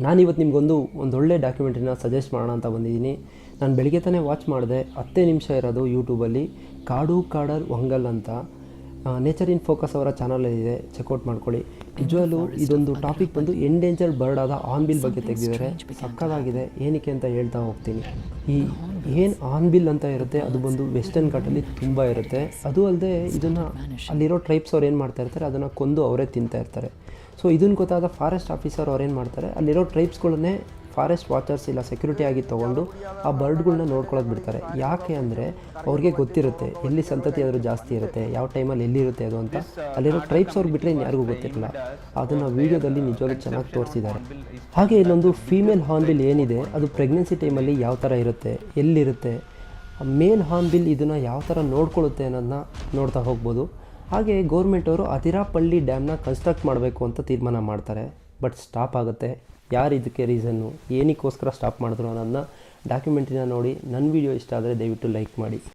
ನಾನಿವತ್ತು ನಿಮಗೊಂದು ಒಂದೊಳ್ಳೆ ಡಾಕ್ಯುಮೆಂಟ್ರಿನ ಸಜೆಸ್ಟ್ ಮಾಡೋಣ ಅಂತ ಬಂದಿದ್ದೀನಿ. ನಾನು ಬೆಳಿಗ್ಗೆ ತಾನೇ ವಾಚ್ ಮಾಡಿದೆ, 10 ನಿಮಿಷ ಇರೋದು ಯೂಟ್ಯೂಬಲ್ಲಿ. ಕಾಡು ಕಾಡಲ್ ವಂಗಲ್ ಅಂತ ನೇಚರ್ ಇನ್ ಫೋಕಸ್ ಅವರ ಚಾನಲಲ್ಲಿದೆ, ಚೆಕ್ಔಟ್ ಮಾಡ್ಕೊಳ್ಳಿ. ನಿಜವಾಗ್ಲೂ ಇದೊಂದು ಟಾಪಿಕ್ ಬಂದು ಎಂಡೇಂಜರ್ಡ್ ಬರ್ಡ್ ಆದ ಆನ್ಬಿಲ್ ಬಗ್ಗೆ ತೆಗೆದಿದ್ದಾರೆ. ಸಕ್ಕತ್ತಾಗಿದೆ. ಏನಕ್ಕೆ ಅಂತ ಹೇಳ್ತಾ ಹೋಗ್ತೀನಿ. ಈ ಏನು ಆನ್ಬಿಲ್ ಅಂತ ಇರುತ್ತೆ ಅದು ಬಂದು ವೆಸ್ಟರ್ನ್ ಘಾಟಲ್ಲಿ ತುಂಬ ಇರುತ್ತೆ. ಅದು ಅಲ್ಲದೆ ಇದನ್ನು ಅಲ್ಲಿರೋ ಟ್ರೈಬ್ಸ್ ಅವ್ರು ಏನು ಮಾಡ್ತಾ ಇರ್ತಾರೆ, ಅದನ್ನು ಕೊಂದು ಅವರೇ ತಿಂತಾ ಇರ್ತಾರೆ. ಸೊ ಇದನ್ನು ಗೊತ್ತಾದ ಫಾರೆಸ್ಟ್ ಆಫೀಸರ್ ಅವ್ರು ಏನು ಮಾಡ್ತಾರೆ, ಅಲ್ಲಿರೋ ಟ್ರೈಬ್ಸ್ಗಳನ್ನೇ ಫಾರೆಸ್ಟ್ ವಾಚರ್ಸ್ ಇಲ್ಲ ಸೆಕ್ಯೂರಿಟಿ ಆಗಿ ತೊಗೊಂಡು ಆ ಬರ್ಡ್ಗಳನ್ನ ನೋಡ್ಕೊಳ್ಳೋಕೆ ಬಿಡ್ತಾರೆ. ಯಾಕೆ ಅಂದರೆ ಅವ್ರಿಗೆ ಗೊತ್ತಿರುತ್ತೆ ಎಲ್ಲಿ ಸಂತತಿ ಆದರೂ ಜಾಸ್ತಿ ಇರುತ್ತೆ, ಯಾವ ಟೈಮಲ್ಲಿ ಎಲ್ಲಿರುತ್ತೆ ಅದು ಅಂತ. ಅಲ್ಲಿರೋ ಟ್ರೈಬ್ಸ್ ಅವ್ರಿಗೆ ಬಿಟ್ಟರೆ ಇನ್ಯಾರಿಗೂ ಗೊತ್ತಿರಲ್ಲ. ಅದನ್ನು ವೀಡಿಯೋದಲ್ಲಿ ನಿಜವಾಗ್ಲೂ ಚೆನ್ನಾಗಿ ತೋರಿಸಿದ್ದಾರೆ. ಹಾಗೆ ಇಲ್ಲೊಂದು ಫೀಮೇಲ್ ಹಾರ್ನ್ಬಿಲ್ ಏನಿದೆ ಅದು ಪ್ರೆಗ್ನೆನ್ಸಿ ಟೈಮಲ್ಲಿ ಯಾವ ಥರ ಇರುತ್ತೆ, ಎಲ್ಲಿರುತ್ತೆ, ಮೇಲ್ ಹಾರ್ನ್ಬಿಲ್ ಇದನ್ನು ಯಾವ ಥರ ನೋಡ್ಕೊಳ್ಳುತ್ತೆ ಅನ್ನೋದನ್ನ ನೋಡ್ತಾ ಹೋಗ್ಬೋದು. ಹಾಗೆ ಗೌರ್ಮೆಂಟವರು ಅದಿರಾಪಳ್ಳಿ ಡ್ಯಾಮ್ನ ಕನ್ಸ್ಟ್ರಕ್ಟ್ ಮಾಡಬೇಕು ಅಂತ ತೀರ್ಮಾನ ಮಾಡ್ತಾರೆ. ಬಟ್ ಸ್ಟಾಪ್ ಆಗುತ್ತೆ. ಯಾರು ಇದಕ್ಕೆ ರೀಸನ್ನು, ಏನಕ್ಕೋಸ್ಕರ ಸ್ಟಾಪ್ ಮಾಡಿದ್ರು ಅನ್ನೋದನ್ನ ಡಾಕ್ಯುಮೆಂಟ್ರಿನ ನೋಡಿ. ನನ್ನ ವೀಡಿಯೋ ಇಷ್ಟ ಆದರೆ ದಯವಿಟ್ಟು ಲೈಕ್ ಮಾಡಿ.